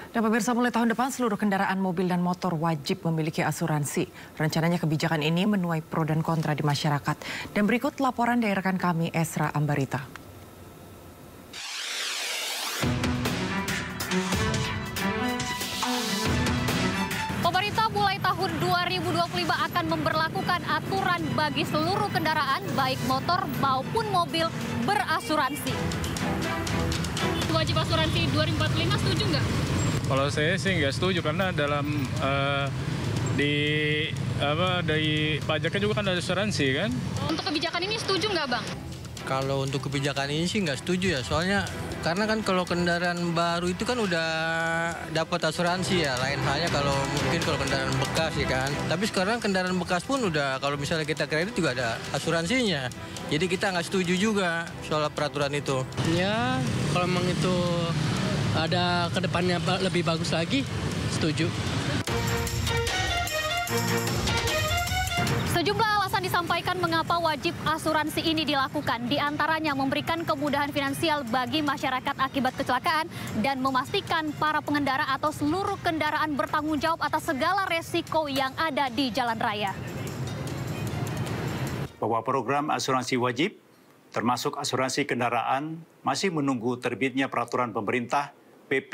Dan pemirsa, mulai tahun depan seluruh kendaraan mobil dan motor wajib memiliki asuransi. Rencananya kebijakan ini menuai pro dan kontra di masyarakat. Dan berikut laporan dari rekan kami Esra Ambarita. Pemerintah mulai tahun 2025 akan memberlakukan aturan bagi seluruh kendaraan, baik motor maupun mobil, berasuransi. Wajib asuransi 2045 setuju nggak? Kalau saya sih nggak setuju karena dalam dari pajaknya juga kan ada asuransi kan. Untuk kebijakan ini setuju nggak, Bang? Kalau untuk kebijakan ini sih nggak setuju ya, soalnya karena kan kalau kendaraan baru itu kan udah dapat asuransi ya, lain halnya kalau mungkin kalau kendaraan bekas ya kan. Tapi sekarang kendaraan bekas pun udah kalau misalnya kita kredit juga ada asuransinya. Jadi kita nggak setuju juga soal peraturan itu. Ya, kalau memang itu ada kedepannya lebih bagus lagi, setuju. Sejumlah alasan disampaikan mengapa wajib asuransi ini dilakukan. Di antaranya memberikan kemudahan finansial bagi masyarakat akibat kecelakaan dan memastikan para pengendara atau seluruh kendaraan bertanggung jawab atas segala resiko yang ada di jalan raya. Bahwa program asuransi wajib, termasuk asuransi kendaraan, masih menunggu terbitnya peraturan pemerintah PP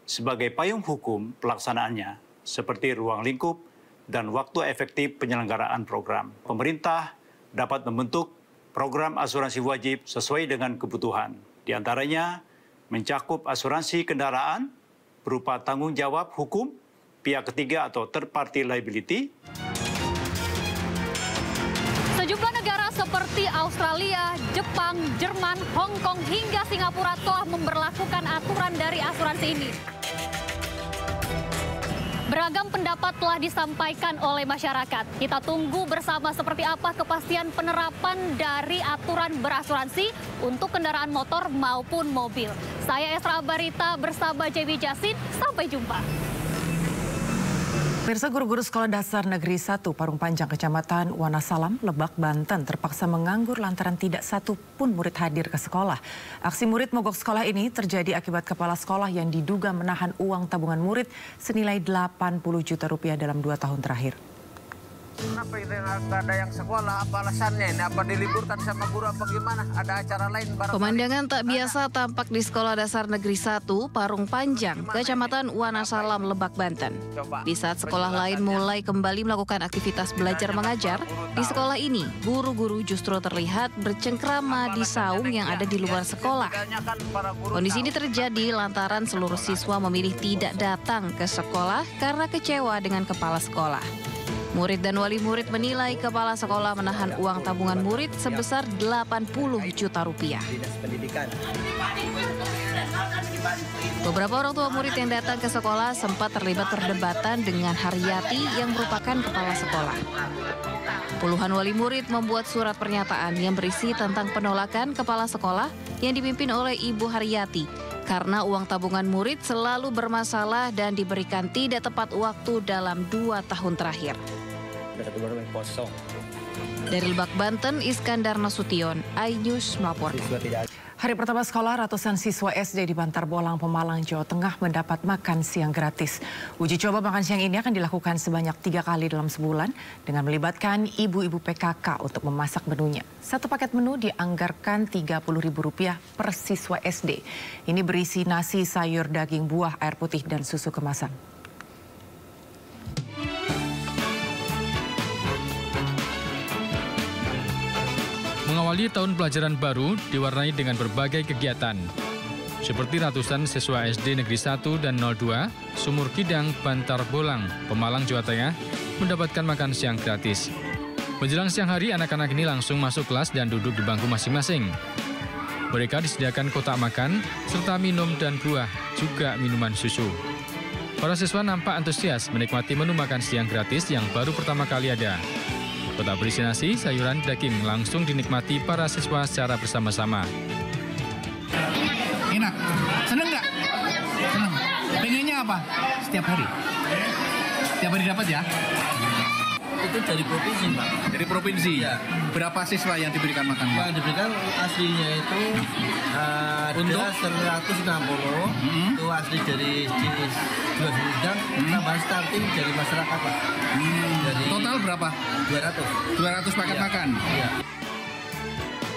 sebagai payung hukum pelaksanaannya, seperti ruang lingkup dan waktu efektif penyelenggaraan program. Pemerintah dapat membentuk program asuransi wajib sesuai dengan kebutuhan. Di antaranya mencakup asuransi kendaraan berupa tanggung jawab hukum, pihak ketiga atau third party liability. Sejumlah negara seperti Australia, Jepang, Jerman, Hong Kong hingga Singapura telah memberlakukan aturan dari asuransi ini. Beragam pendapat telah disampaikan oleh masyarakat. Kita tunggu bersama seperti apa kepastian penerapan dari aturan berasuransi untuk kendaraan motor maupun mobil. Saya Esra Ambarita bersama Jewi Jasin. Sampai jumpa. Pemirsa, guru-guru Sekolah Dasar Negeri 1 Parung Panjang, Kecamatan Wonosalam, Lebak, Banten terpaksa menganggur lantaran tidak satu pun murid hadir ke sekolah. Aksi murid mogok sekolah ini terjadi akibat kepala sekolah yang diduga menahan uang tabungan murid senilai 80 juta rupiah dalam 2 tahun terakhir. Kenapa nggak ada yang sekolah? Apa alasannya? Ini apa diliburkan sama guru apa gimana? Ada acara lain bareng? Pemandangan tak biasa tampak di Sekolah Dasar Negeri 1 Parung Panjang, Kecamatan Wonosalam, Lebak, Banten. Di saat sekolah lain mulai kembali melakukan aktivitas belajar mengajar, di sekolah ini guru-guru justru terlihat bercengkrama di saung yang ada di luar sekolah. Kondisi ini terjadi lantaran seluruh siswa memilih tidak datang ke sekolah karena kecewa dengan kepala sekolah. Murid dan wali murid menilai kepala sekolah menahan uang tabungan murid sebesar 80 juta rupiah. Beberapa orang tua murid yang datang ke sekolah sempat terlibat perdebatan dengan Haryati yang merupakan kepala sekolah. Puluhan wali murid membuat surat pernyataan yang berisi tentang penolakan kepala sekolah yang dipimpin oleh Ibu Haryati karena uang tabungan murid selalu bermasalah dan diberikan tidak tepat waktu dalam 2 tahun terakhir. Dari Lebak, Banten, Iskandar Nasution, iNews melaporkan. Hari pertama sekolah, ratusan siswa SD di Bantar Bolang, Pemalang, Jawa Tengah mendapat makan siang gratis. Uji coba makan siang ini akan dilakukan sebanyak 3 kali dalam sebulan dengan melibatkan ibu-ibu PKK untuk memasak menunya. Satu paket menu dianggarkan Rp30.000 per siswa SD. Ini berisi nasi, sayur, daging, buah, air putih, dan susu kemasan. Mengawali tahun pelajaran baru diwarnai dengan berbagai kegiatan. Seperti ratusan siswa SD Negeri 1 dan 02, Sumur Kidang, Bantar Bolang, Pemalang, Jawa Tengah, mendapatkan makan siang gratis. Menjelang siang hari, anak-anak ini langsung masuk kelas dan duduk di bangku masing-masing. Mereka disediakan kotak makan, serta minum dan buah, juga minuman susu. Para siswa nampak antusias menikmati menu makan siang gratis yang baru pertama kali ada. Kotak berisi nasi, sayuran, daging langsung dinikmati para siswa secara bersama-sama. Enak. Seneng nggak? Seneng. Pengennya apa? Setiap hari? Setiap hari dapat ya? Itu dari provinsi, Pak. Dari provinsi? Ya. Berapa siswa yang diberikan makan, Pak? Yang diberikan aslinya itu Untuk? ada 160, itu asli dari dua bidang, tambah starting dari masyarakat, Pak. Dari Total berapa? 200. 200 paket makan? Iya.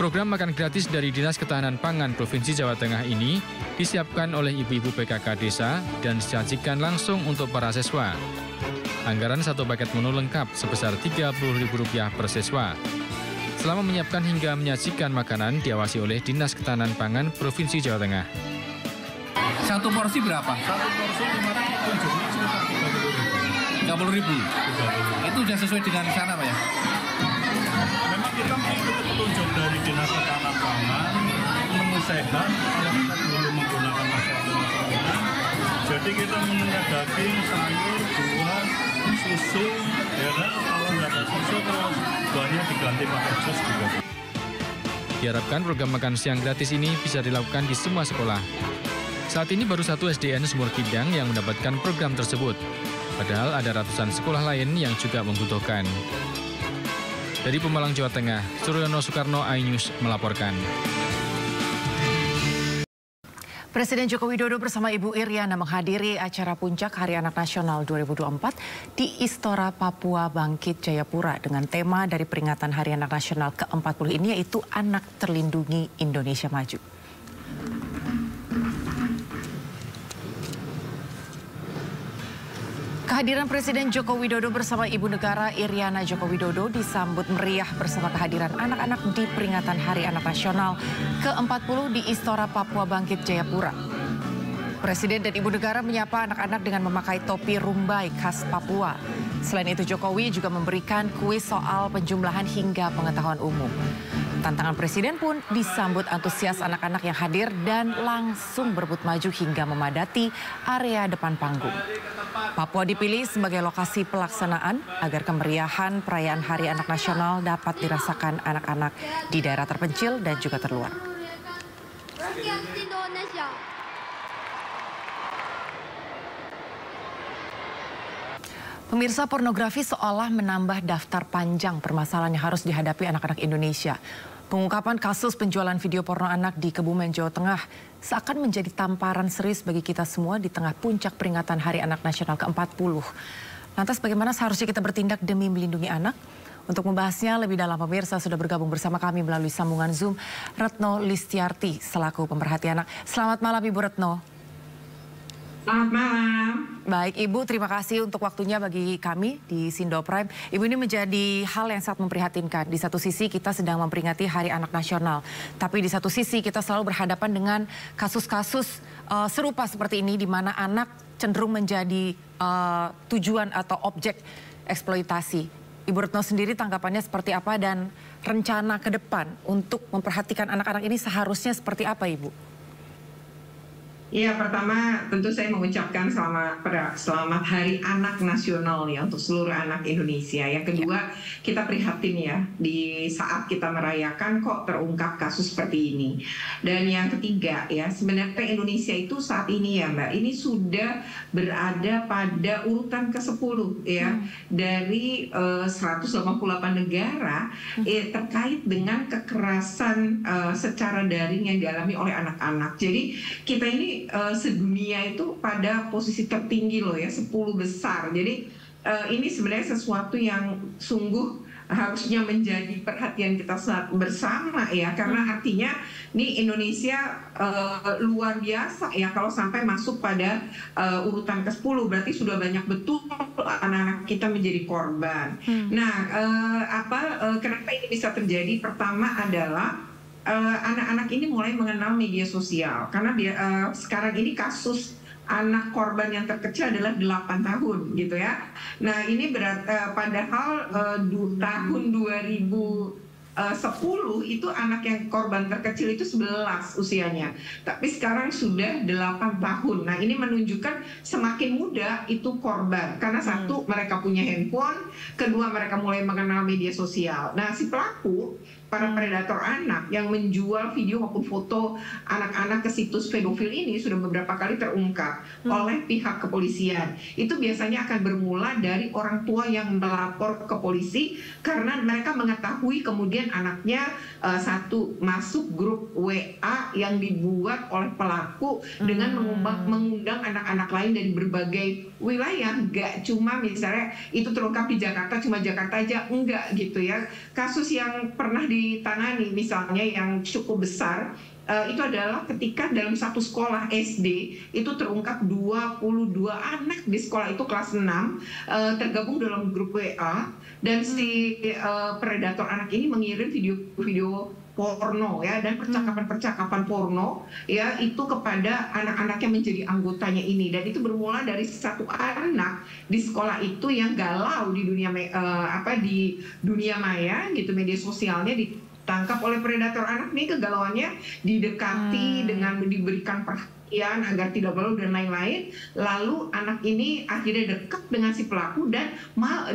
Program makan gratis dari Dinas Ketahanan Pangan Provinsi Jawa Tengah ini disiapkan oleh ibu-ibu PKK desa dan disajikan langsung untuk para siswa. Anggaran satu paket menu lengkap sebesar Rp30.000 per siswa. Selama menyiapkan hingga menyajikan makanan diawasi oleh Dinas Ketahanan Pangan Provinsi Jawa Tengah. Satu porsi berapa? Satu porsi 500 30.000. Itu sudah sesuai dengan sana, Pak ya? Memang kita mengikuti petunjuk dari Dinas Ketahanan Pangan, menu sehat, kalau kita dulu menggunakan masalah. Jadi kita menunya daging, sayur, buah, susu, ya kan? Kalau nggak ada susu terus buahnya diganti pakai jus juga. Diharapkan program makan siang gratis ini bisa dilakukan di semua sekolah. Saat ini baru satu SDN Sumur Kidang yang mendapatkan program tersebut. Padahal ada ratusan sekolah lain yang juga membutuhkan. Dari Pemalang, Jawa Tengah, Suryono Soekarno, iNews melaporkan. Presiden Joko Widodo bersama Ibu Iriana menghadiri acara Puncak Hari Anak Nasional 2024 di Istora Papua Bangkit, Jayapura dengan tema dari peringatan Hari Anak Nasional ke-40 ini yaitu Anak Terlindungi Indonesia Maju. Kehadiran Presiden Joko Widodo bersama Ibu Negara Iriana Joko Widodo disambut meriah bersama kehadiran anak-anak di peringatan Hari Anak Nasional ke-40 di Istora Papua Bangkit, Jayapura. Presiden dan Ibu Negara menyapa anak-anak dengan memakai topi rumbai khas Papua. Selain itu Jokowi juga memberikan kuis soal penjumlahan hingga pengetahuan umum. Tantangan Presiden pun disambut antusias anak-anak yang hadir dan langsung berebut maju hingga memadati area depan panggung. Papua dipilih sebagai lokasi pelaksanaan agar kemeriahan perayaan Hari Anak Nasional dapat dirasakan anak-anak di daerah terpencil dan juga terluar. Pemirsa, pornografi seolah menambah daftar panjang permasalahan yang harus dihadapi anak-anak Indonesia. Pengungkapan kasus penjualan video porno anak di Kebumen, Jawa Tengah seakan menjadi tamparan serius bagi kita semua di tengah puncak peringatan Hari Anak Nasional ke-40. Lantas bagaimana seharusnya kita bertindak demi melindungi anak? Untuk membahasnya lebih dalam, pemirsa sudah bergabung bersama kami melalui sambungan Zoom Retno Listiarti selaku pemerhati anak. Selamat malam Ibu Retno. Selamat malam. Baik Ibu, terima kasih untuk waktunya bagi kami di Sindo Prime. Ibu, ini menjadi hal yang sangat memprihatinkan. Di satu sisi kita sedang memperingati Hari Anak Nasional. Tapi di satu sisi kita selalu berhadapan dengan kasus-kasus serupa seperti ini di mana anak cenderung menjadi tujuan atau objek eksploitasi. Ibu Retno sendiri tanggapannya seperti apa dan rencana ke depan untuk memperhatikan anak-anak ini seharusnya seperti apa Ibu? Iya, pertama tentu saya mengucapkan selamat Hari Anak Nasional ya untuk seluruh anak Indonesia. Yang kedua, kita prihatin ya di saat kita merayakan kok terungkap kasus seperti ini. Dan yang ketiga ya, sebenarnya Indonesia itu saat ini ya Mbak, ini sudah berada pada urutan ke-10 ya dari 188 negara terkait dengan kekerasan secara daring yang dialami oleh anak-anak. Jadi kita ini sedunia itu pada posisi tertinggi loh ya, 10 besar. Jadi ini sebenarnya sesuatu yang sungguh harusnya menjadi perhatian kita bersama ya, karena artinya nih Indonesia luar biasa ya kalau sampai masuk pada urutan ke-10, berarti sudah banyak betul anak-anak kita menjadi korban. Nah, kenapa ini bisa terjadi? Pertama adalah anak-anak ini mulai mengenal media sosial karena sekarang ini kasus anak korban yang terkecil adalah 8 tahun gitu ya. Nah ini padahal tahun 2010 itu anak yang korban terkecil itu 11 usianya, tapi sekarang sudah 8 tahun. Nah ini menunjukkan semakin muda itu korban karena satu mereka punya handphone, kedua mereka mulai mengenal media sosial. Nah si pelaku para predator anak yang menjual video maupun foto anak-anak ke situs pedofil ini sudah beberapa kali terungkap oleh pihak kepolisian. Itu biasanya akan bermula dari orang tua yang melapor ke polisi karena mereka mengetahui kemudian anaknya satu masuk grup WA yang dibuat oleh pelaku dengan mengundang anak-anak lain dari berbagai wilayah. Nggak cuma misalnya itu terungkap di Jakarta, cuma Jakarta aja, enggak gitu ya. Kasus yang pernah ditangani misalnya yang cukup besar itu adalah ketika dalam satu sekolah SD itu terungkap 22 anak di sekolah itu kelas 6 tergabung dalam grup WA, dan si predator anak ini mengirim video-video porno ya dan percakapan-percakapan porno ya itu kepada anak-anak yang menjadi anggotanya ini, dan itu bermula dari satu anak di sekolah itu yang galau di dunia di dunia maya gitu, media sosialnya ditangkap oleh predator anak nih, kegalauannya didekati dengan diberikan perhatian agar tidak galau dan lain-lain. Lalu anak ini akhirnya dekat dengan si pelaku dan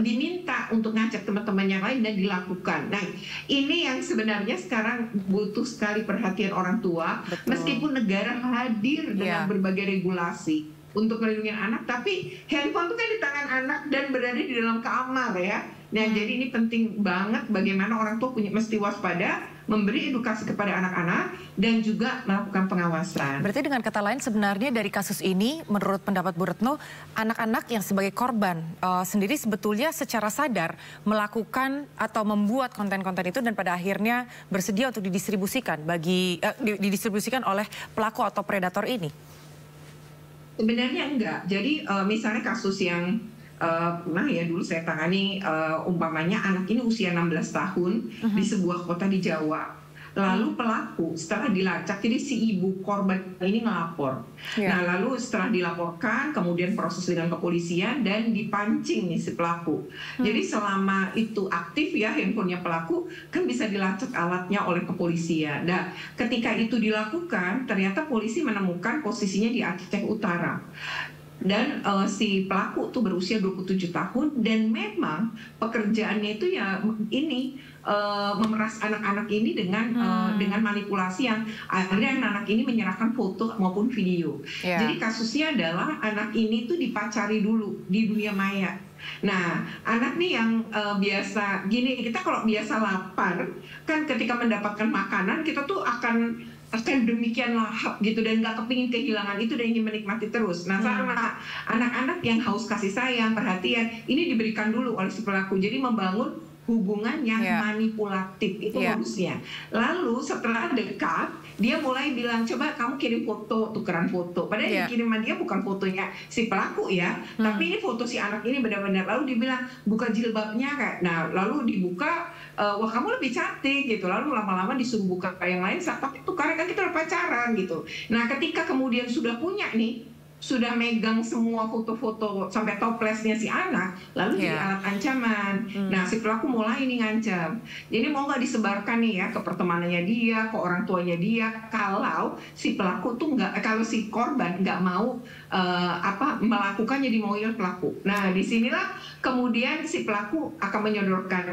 diminta untuk ngajak teman-teman yang lain dan dilakukan. Nah, ini yang sebenarnya sekarang butuh sekali perhatian orang tua. Betul. Meskipun negara hadir dengan berbagai regulasi untuk melindungi anak, tapi handphone itu kan di tangan anak dan berada di dalam kamar ya. Nah, jadi ini penting banget bagaimana orang tua mesti waspada, memberi edukasi kepada anak-anak dan juga melakukan pengawasan. Berarti dengan kata lain sebenarnya dari kasus ini, menurut pendapat Bu Retno, anak-anak yang sebagai korban sendiri sebetulnya secara sadar melakukan atau membuat konten-konten itu dan pada akhirnya bersedia untuk didistribusikan didistribusikan oleh pelaku atau predator ini. Sebenarnya enggak. Jadi misalnya kasus yang dulu saya tangani umpamanya anak ini usia 16 tahun di sebuah kota di Jawa. Lalu pelaku setelah dilacak, jadi si ibu korban ini ngelapor. Nah, lalu setelah dilaporkan, kemudian proses dengan kepolisian dan dipancing nih si pelaku. Jadi selama itu aktif ya handphonenya pelaku, kan bisa dilacak alatnya oleh kepolisian. Nah, ketika itu dilakukan, ternyata polisi menemukan posisinya di Aceh Utara. Dan si pelaku tuh berusia 27 tahun dan memang pekerjaannya itu ya ini memeras anak-anak ini dengan manipulasi yang akhirnya anak-anak ini menyerahkan foto maupun video. Jadi kasusnya adalah anak ini tuh dipacari dulu di dunia maya. Nah, anak nih yang biasa gini, kita kalau biasa lapar kan ketika mendapatkan makanan kita tuh akan demikian lahap gitu dan nggak kepingin kehilangan itu dan ingin menikmati terus. Nah, sama anak-anak yang haus kasih sayang, perhatian, ini diberikan dulu oleh si pelaku. Jadi membangun hubungan yang manipulatif itu modusnya. Lalu setelah dekat, dia mulai bilang, coba kamu kirim foto, tukeran foto. Padahal yang dikirim sama dia bukan fotonya si pelaku ya, tapi ini foto si anak ini benar-benar. Lalu dibilang, buka jilbabnya Kak. Nah, lalu dibuka, wah kamu lebih cantik gitu. Lalu lama-lama disuruh buka yang lain, tapi tukarnya kan kita udah pacaran gitu. Nah, ketika kemudian sudah punya nih, sudah megang semua foto-foto sampai toplesnya si anak, lalu jadi alat ancaman. Nah, si pelaku mulai ini ngancam. Jadi mau nggak disebarkan nih ya ke pertemanannya dia, ke orang tuanya dia, kalau si pelaku tuh kalau si korban nggak mau melakukannya di mobil pelaku. Nah, disinilah kemudian si pelaku akan menyodorkan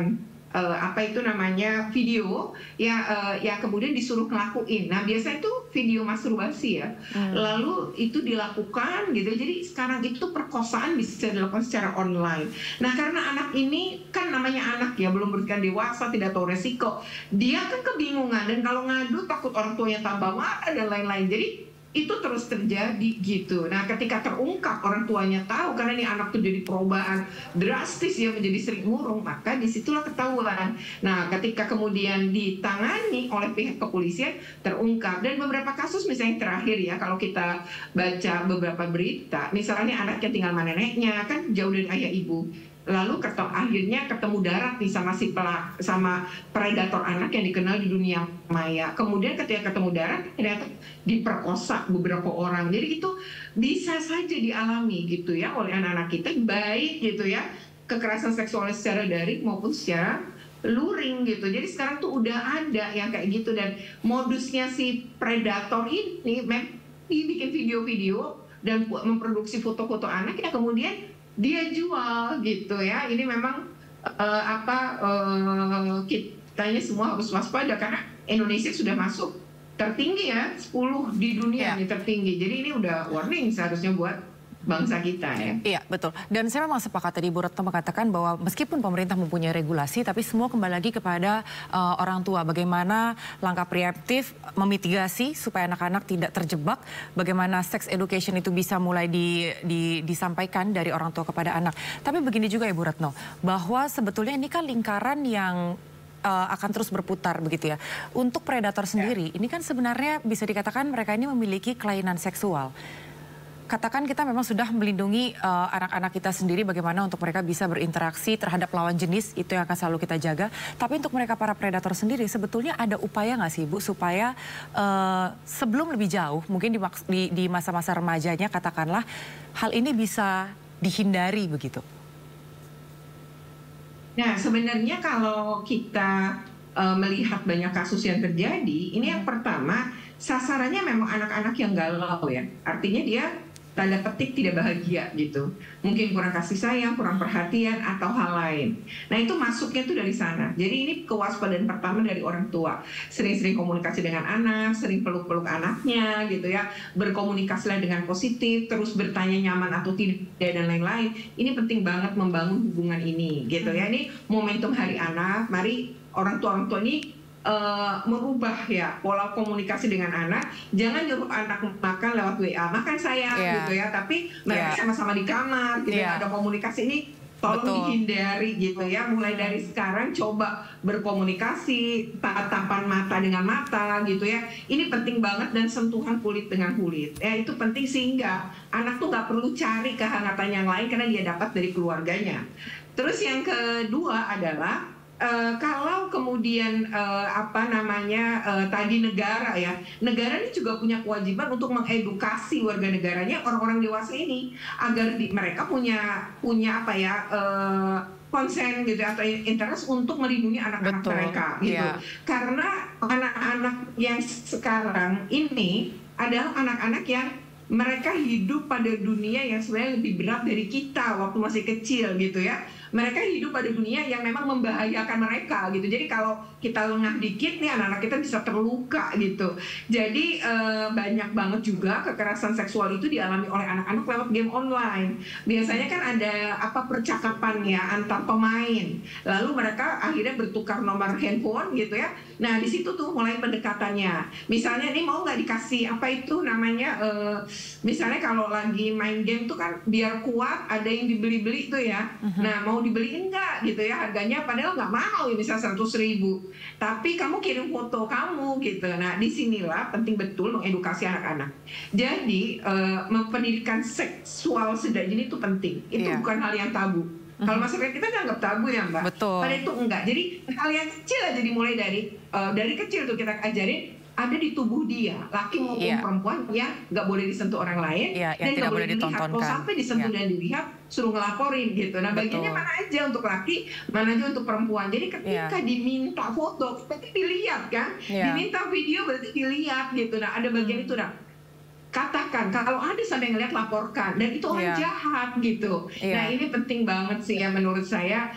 video ya kemudian disuruh ngelakuin. Nah, biasa itu video masturbasi ya. Lalu itu dilakukan gitu. Jadi sekarang itu perkosaan bisa dilakukan secara online. Nah, karena anak ini kan namanya anak ya, belum berusia dewasa, tidak tahu resiko. Dia kan kebingungan dan kalau ngadu takut orang tuanya tambah marah dan lain-lain. Jadi itu terus terjadi gitu. Nah, ketika terungkap orang tuanya tahu karena ini anak tuh jadi perubahan drastis ya, menjadi sering murung, maka disitulah ketahuan. Nah, ketika kemudian ditangani oleh pihak kepolisian terungkap. Dan beberapa kasus misalnya terakhir ya, kalau kita baca beberapa berita, misalnya anaknya tinggal sama neneknya kan jauh dari ayah ibu. Lalu akhirnya ketemu darat nih sama predator anak yang dikenal di dunia maya. Kemudian ketika ketemu darat ternyata diperkosa beberapa orang. Jadi itu bisa saja dialami gitu ya oleh anak-anak kita, baik gitu ya kekerasan seksual secara daring maupun secara luring gitu. Jadi sekarang tuh udah ada yang kayak gitu, dan modusnya si predator ini bikin video-video dan memproduksi foto-foto anak ya kemudian dia jual gitu ya. Ini memang tanya semua harus waspada karena Indonesia sudah masuk tertinggi ya, 10 di dunia nih tertinggi. Jadi ini udah warning seharusnya buat bangsa kita ya. Iya, betul. Dan saya memang sepakat tadi Bu Retno mengatakan bahwa meskipun pemerintah mempunyai regulasi, tapi semua kembali lagi kepada orang tua. Bagaimana langkah preemptif memitigasi supaya anak-anak tidak terjebak, bagaimana sex education itu bisa mulai disampaikan dari orang tua kepada anak. Tapi begini juga ya Bu Retno, bahwa sebetulnya ini kan lingkaran yang akan terus berputar begitu ya. Untuk predator sendiri, ini kan sebenarnya bisa dikatakan mereka ini memiliki kelainan seksual. Katakan kita memang sudah melindungi anak-anak kita sendiri bagaimana untuk mereka bisa berinteraksi terhadap lawan jenis, itu yang akan selalu kita jaga. Tapi untuk mereka para predator sendiri sebetulnya ada upaya nggak sih Bu supaya sebelum lebih jauh mungkin di masa-masa remajanya katakanlah hal ini bisa dihindari begitu? Nah sebenarnya kalau kita melihat banyak kasus yang terjadi, ini yang pertama sasarannya memang anak-anak yang galau ya. Artinya dia tanda petik tidak bahagia gitu. Mungkin kurang kasih sayang, kurang perhatian, atau hal lain. Nah itu masuknya tuh dari sana. Jadi ini kewaspadaan pertama dari orang tua. Sering-sering komunikasi dengan anak, sering peluk-peluk anaknya gitu ya. Berkomunikasilah dengan positif, terus bertanya nyaman atau tidak, dan lain-lain. Ini penting banget membangun hubungan ini gitu ya. Ini momentum Hari Anak, mari orang tua ini merubah ya pola komunikasi dengan anak. Jangan nyuruh anak makan lewat WA, makan sayang gitu ya, tapi mereka sama-sama di kamar gitu ya, ada komunikasi ini tolong dihindari gitu ya. Mulai dari sekarang coba berkomunikasi, tatapan mata dengan mata gitu ya. Ini penting banget, dan sentuhan kulit dengan kulit ya, itu penting sehingga anak tuh nggak perlu cari kehangatan yang lain karena dia dapat dari keluarganya. Terus yang kedua adalah kalau kemudian tadi negara ya, negara ini juga punya kewajiban untuk mengedukasi warga negaranya, orang-orang dewasa ini agar mereka punya konsen gitu atau interest untuk melindungi anak-anak mereka gitu. Karena anak-anak yang sekarang ini adalah anak-anak yang mereka hidup pada dunia yang sebenarnya lebih berat dari kita waktu masih kecil gitu ya. Mereka hidup pada dunia yang memang membahayakan mereka gitu. Jadi kalau kita lengah dikit nih anak-anak kita bisa terluka gitu. Jadi banyak banget juga kekerasan seksual itu dialami oleh anak-anak lewat game online. Biasanya kan ada percakapan ya antar pemain. Lalu mereka akhirnya bertukar nomor handphone gitu ya. Nah di situ tuh mulai pendekatannya. Misalnya nih mau nggak dikasih misalnya kalau lagi main game tuh kan biar kuat ada yang dibeli-beli tuh ya. Nah mau dibeliin nggak gitu ya, harganya padahal nggak mahal ya, misal 100.000, tapi kamu kirim foto kamu gitu. Nah disinilah penting betul mengedukasi anak-anak. Jadi pendidikan seksual sejak dini itu penting, itu bukan hal yang tabu. Kalau masyarakat kita nggak tabu ya Mbak. Betul. Pada itu enggak. Jadi hal yang kecil aja dimulai dari kecil tuh kita ajarin ada di tubuh dia, laki maupun perempuan yang nggak boleh disentuh orang lain dan nggak boleh dilihat. Kalau sampai disentuh dan dilihat, suruh ngelaporin gitu. Nah bagiannya mana aja untuk laki, mana aja untuk perempuan. Jadi ketika diminta foto, berarti dilihat kan, diminta video berarti dilihat gitu. Nah ada bagian itu katakan kalau ada sampai ngeliat laporkan, dan itu orang jahat gitu. Nah ini penting banget sih ya menurut saya,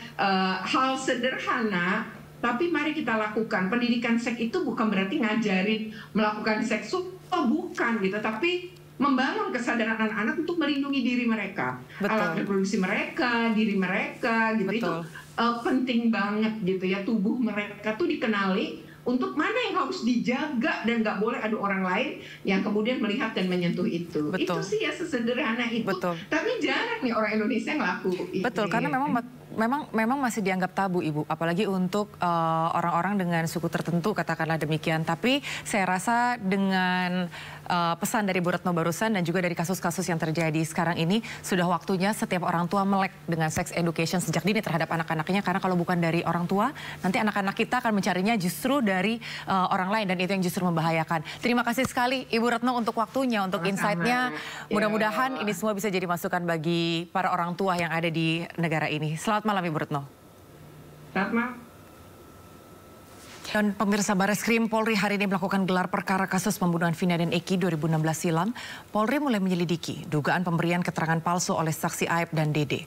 hal sederhana tapi mari kita lakukan. Pendidikan seks itu bukan berarti ngajarin melakukan seks, bukan gitu, tapi membangun kesadaran anak-anak untuk melindungi diri mereka, alat reproduksi mereka, diri mereka gitu. Itu penting banget gitu ya, tubuh mereka tuh dikenali untuk mana yang harus dijaga dan nggak boleh ada orang lain yang kemudian melihat dan menyentuh itu. Itu sih ya sesederhana itu. Tapi jarang nih orang Indonesia ngelakuin. Betul, karena memang masih dianggap tabu Ibu, apalagi untuk orang-orang dengan suku tertentu katakanlah demikian. Tapi saya rasa dengan pesan dari Bu Retno barusan dan juga dari kasus-kasus yang terjadi sekarang ini, sudah waktunya setiap orang tua melek dengan sex education sejak dini terhadap anak-anaknya. Karena kalau bukan dari orang tua, nanti anak-anak kita akan mencarinya justru dari orang lain, dan itu yang justru membahayakan. Terima kasih sekali Ibu Retno untuk waktunya, untuk insight-nya. Mudah-mudahan ini semua bisa jadi masukan bagi para orang tua yang ada di negara ini. Selamat malam Ibu Retno. Selamat malam. Dan pemirsa, Bareskrim Polri hari ini melakukan gelar perkara kasus pembunuhan Vina dan Eki 2016 silam. Polri mulai menyelidiki dugaan pemberian keterangan palsu oleh saksi Aib dan Dede.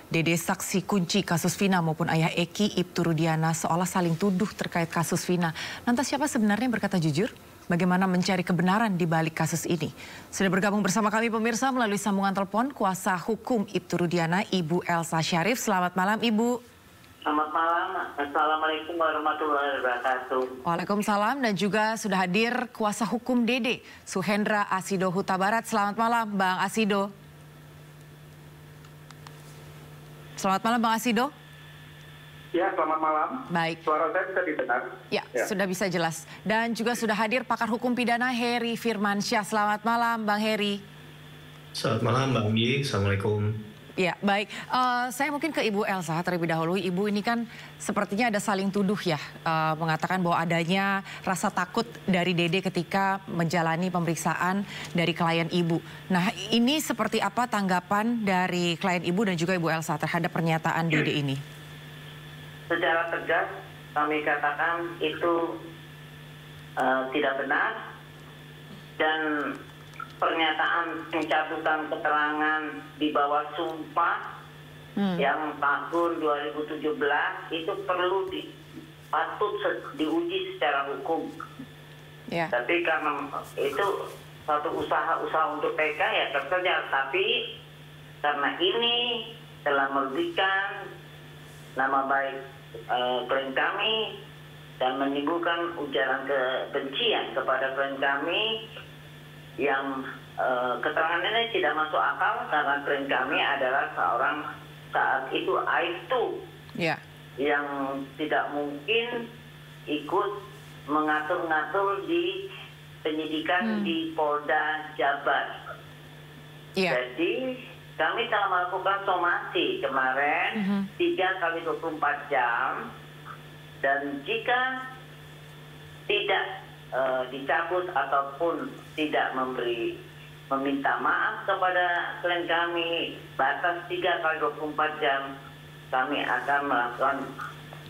Dede saksi kunci kasus Vina maupun ayah Eki, Ibtu Rudiana seolah saling tuduh terkait kasus Vina. Lantas siapa sebenarnya yang berkata jujur? Bagaimana mencari kebenaran di balik kasus ini? Sudah bergabung bersama kami pemirsa melalui sambungan telepon kuasa hukum Ibtu Rudiana, Ibu Elsa Syarif. Selamat malam Ibu. Selamat malam. Assalamualaikum warahmatullahi wabarakatuh. Waalaikumsalam, dan juga sudah hadir kuasa hukum Dede, Suhendra Asido Huta Barat. Selamat malam Bang Asido. Selamat malam Bang Asido. Ya, selamat malam. Baik. Suara saya bisa didengar? Ya, sudah bisa jelas. Dan juga sudah hadir pakar hukum pidana Heri Firmansyah. Selamat malam Bang Heri. Selamat malam Bang Yi. Assalamualaikum. Ya, baik. Saya mungkin ke Ibu Elsa terlebih dahulu. Ibu ini kan sepertinya ada saling tuduh ya, mengatakan bahwa adanya rasa takut dari Dede ketika menjalani pemeriksaan dari klien Ibu. Nah, ini seperti apa tanggapan dari klien Ibu dan juga Ibu Elsa terhadap pernyataan Dede ini? Secara tegas kami katakan itu tidak benar, dan pernyataan pencabutan keterangan di bawah sumpah yang tahun 2017 itu perlu patut diuji secara hukum. Yeah. Tapi karena itu satu usaha untuk PK ya terkejar, tapi karena ini telah merugikan nama baik klien kami dan menimbulkan ujaran kebencian kepada klien kami, yang keterangan ini tidak masuk akal karena klien kami adalah seorang saat itu aibtu yang tidak mungkin ikut mengatur-ngatur di penyidikan di Polda Jabar. Jadi kami telah melakukan somasi kemarin 3x24 jam, dan jika tidak dicabut ataupun tidak meminta maaf kepada klien kami batas 3x24 jam, kami akan melakukan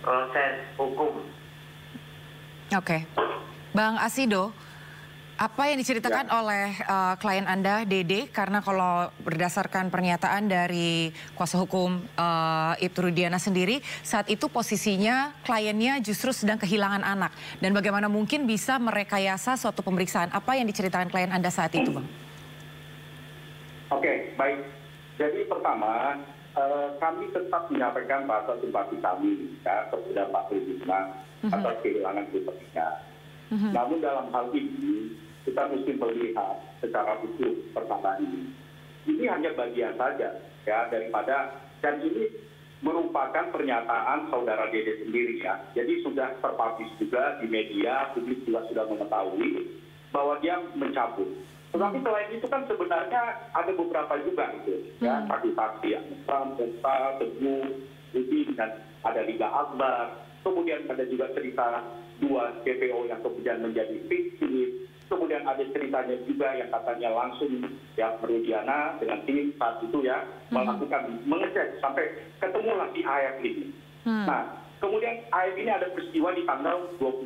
proses hukum. Oke. Bang Asido, apa yang diceritakan oleh klien Anda, Dede? Karena kalau berdasarkan pernyataan dari kuasa hukum Ibtu Rudiana sendiri, saat itu posisinya kliennya justru sedang kehilangan anak. Dan bagaimana mungkin bisa merekayasa suatu pemeriksaan? Apa yang diceritakan klien Anda saat itu, Bang? Oke, baik. Jadi pertama, kami tetap menyampaikan rasa simpati kami kepada Pak Rudiana atas kehilangan putrinya. Namun dalam hal ini, kita mesti melihat secara utuh perkara ini. Ini hanya bagian saja ya daripada, dan ini merupakan pernyataan saudara Dede sendiri ya. Jadi sudah terpublish juga di media, publik juga sudah mengetahui bahwa dia mencabut. Tetapi selain itu kan sebenarnya ada beberapa juga gitu ya, saksi-saksi yang Pramesta, Teguh, Udin, dan ada Liga Akbar. Kemudian ada juga cerita 2 DPO yang kemudian menjadi fiktif. Kemudian ada ceritanya juga yang katanya langsung ya Rudiana dengan tim saat itu ya melakukan mengecek sampai ketemulah si AF ini. Nah, kemudian AF ini ada peristiwa di tanggal 25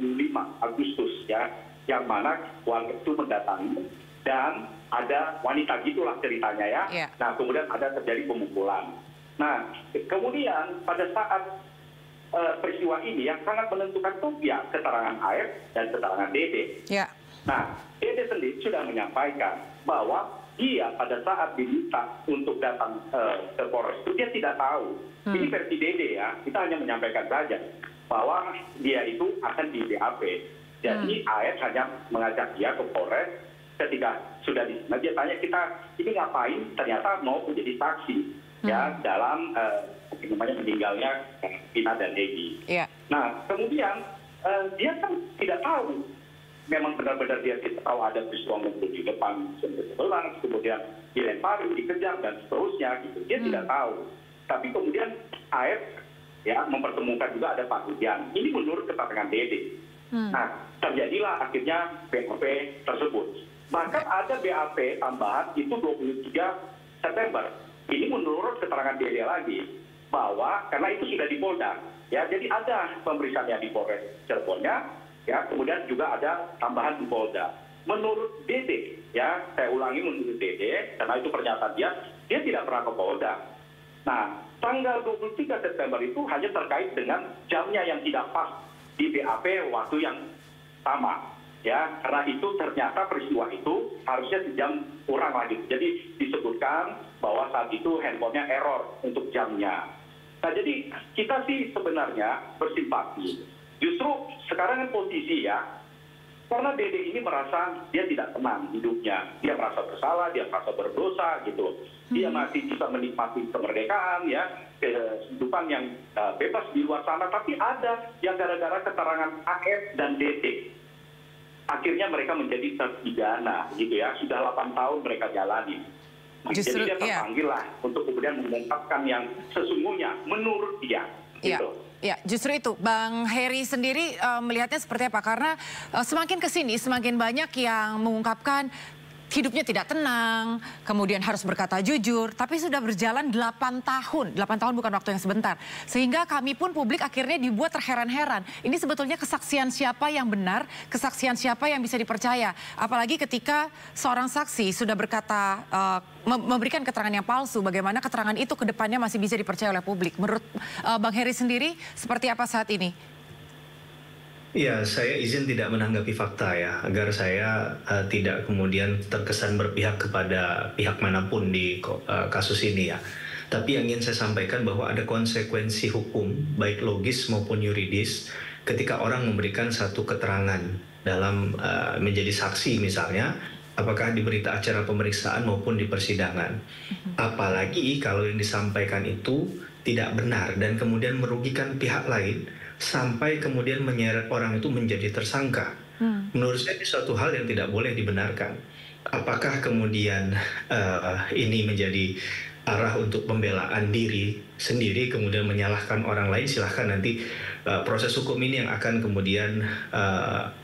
Agustus ya, yang mana warga itu mendatangi dan ada wanita gitulah ceritanya ya. Nah, kemudian ada terjadi pemukulan. Nah, kemudian pada saat peristiwa ini yang sangat menentukan tuh ya keterangan AF dan keterangan Dede. Nah, Dede sendiri sudah menyampaikan bahwa dia pada saat diminta untuk datang ke Polres itu dia tidak tahu. Ini versi Dede ya, kita hanya menyampaikan saja bahwa dia itu akan di BAP. Jadi AF hanya mengajak dia ke Polres. Ketika sudah di sana dia tanya kita ini ngapain, ternyata mau menjadi saksi ya dalam meninggalnya Vina dan Egi. Nah, kemudian dia kan tidak tahu. Memang benar-benar dia tidak tahu ada peristiwa muncul di depan sebelah, kemudian dilempari, dikejar, dan seterusnya gitu. Dia tidak tahu. Tapi kemudian AF ya mempertemukan juga ada Pak Rudiana. Ini menurut keterangan Dede. Nah, terjadilah akhirnya BAP tersebut. Bahkan ada BAP tambahan itu 23 September. Ini menurut keterangan Dede lagi bahwa karena itu sudah di Polda ya, jadi ada pemeriksaannya di Polres Cirebonnya. Ya, kemudian juga ada tambahan di Polda. Menurut Dede, ya, saya ulangi menurut Dede, karena itu pernyataan dia tidak pernah ke Polda. Nah, tanggal 23 September itu hanya terkait dengan jamnya yang tidak pas di BAP waktu yang sama. Ya, karena itu ternyata peristiwa itu harusnya sejam kurang lagi. Jadi disebutkan bahwa saat itu handphonenya error untuk jamnya. Nah, jadi kita sih sebenarnya bersimpati. Justru sekarang kan posisi ya, karena Dede ini merasa dia tidak tenang hidupnya. Dia merasa bersalah, dia merasa berdosa gitu. Dia masih bisa menikmati kemerdekaan ya, kehidupan yang bebas di luar sana. Tapi ada yang gara-gara keterangan AF dan Dede. Akhirnya mereka menjadi terpidana gitu ya. Sudah 8 tahun mereka jalani. Justru, jadi dia terpanggil lah untuk kemudian mengungkapkan yang sesungguhnya menurut dia. Gitu. Ya, justru itu. Bang Heri sendiri melihatnya seperti apa? Karena semakin kesini semakin banyak yang mengungkapkan hidupnya tidak tenang, kemudian harus berkata jujur, tapi sudah berjalan 8 tahun. 8 tahun bukan waktu yang sebentar. Sehingga kami pun publik akhirnya dibuat terheran-heran. Ini sebetulnya kesaksian siapa yang benar, kesaksian siapa yang bisa dipercaya. Apalagi ketika seorang saksi sudah berkata, memberikan keterangan yang palsu, bagaimana keterangan itu ke depannya masih bisa dipercaya oleh publik. Menurut Bang Heri sendiri, seperti apa saat ini? Ya, saya izin tidak menanggapi fakta ya, agar saya tidak kemudian terkesan berpihak kepada pihak manapun di kasus ini ya. Tapi yang ingin saya sampaikan bahwa ada konsekuensi hukum, baik logis maupun yuridis, ketika orang memberikan satu keterangan dalam menjadi saksi misalnya, apakah di berita acara pemeriksaan maupun di persidangan. Apalagi kalau yang disampaikan itu tidak benar dan kemudian merugikan pihak lain, sampai kemudian menyeret orang itu menjadi tersangka. Menurut saya ini suatu hal yang tidak boleh dibenarkan. Apakah kemudian ini menjadi arah untuk pembelaan diri sendiri, kemudian menyalahkan orang lain? Silahkan nanti proses hukum ini yang akan kemudian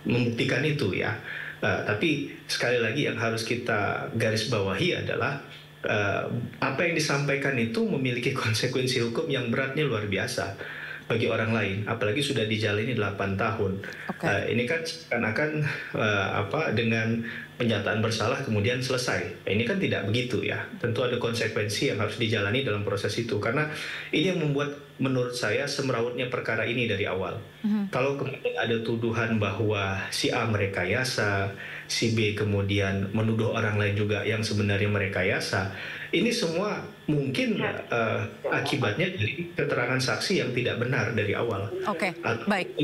membuktikan itu ya. Tapi sekali lagi yang harus kita garis bawahi adalah apa yang disampaikan itu memiliki konsekuensi hukum yang beratnya luar biasa bagi orang lain, apalagi sudah dijalani 8 tahun. Ini kan seakan-akan dengan penyataan bersalah kemudian selesai. Ini kan tidak begitu ya. Tentu ada konsekuensi yang harus dijalani dalam proses itu. Karena ini yang membuat menurut saya semerautnya perkara ini dari awal. Kalau kemudian ada tuduhan bahwa si A merekayasa, si B kemudian menuduh orang lain juga yang sebenarnya merekayasa, ini semua mungkin akibatnya dari keterangan saksi yang tidak benar dari awal. Baik.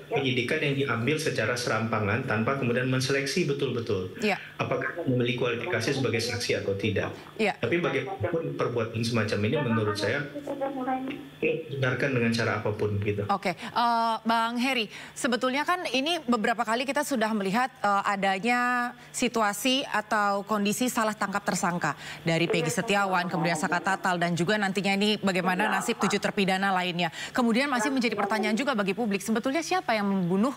Penyidikan yang diambil secara serampangan tanpa kemudian menseleksi betul-betul apakah memiliki kualifikasi sebagai saksi atau tidak. Tapi bagaimanapun perbuatan semacam ini menurut saya dibenarkan dengan cara apapun gitu. Bang Heri, sebetulnya kan ini beberapa kali kita sudah melihat adanya situasi atau kondisi salah tangkap tersangka dari Peggy Setiawan, kemudian Saka Tatal, dan juga nantinya ini bagaimana nasib 7 terpidana lainnya. Kemudian masih menjadi pertanyaan juga bagi publik, sebetulnya siapa yang membunuh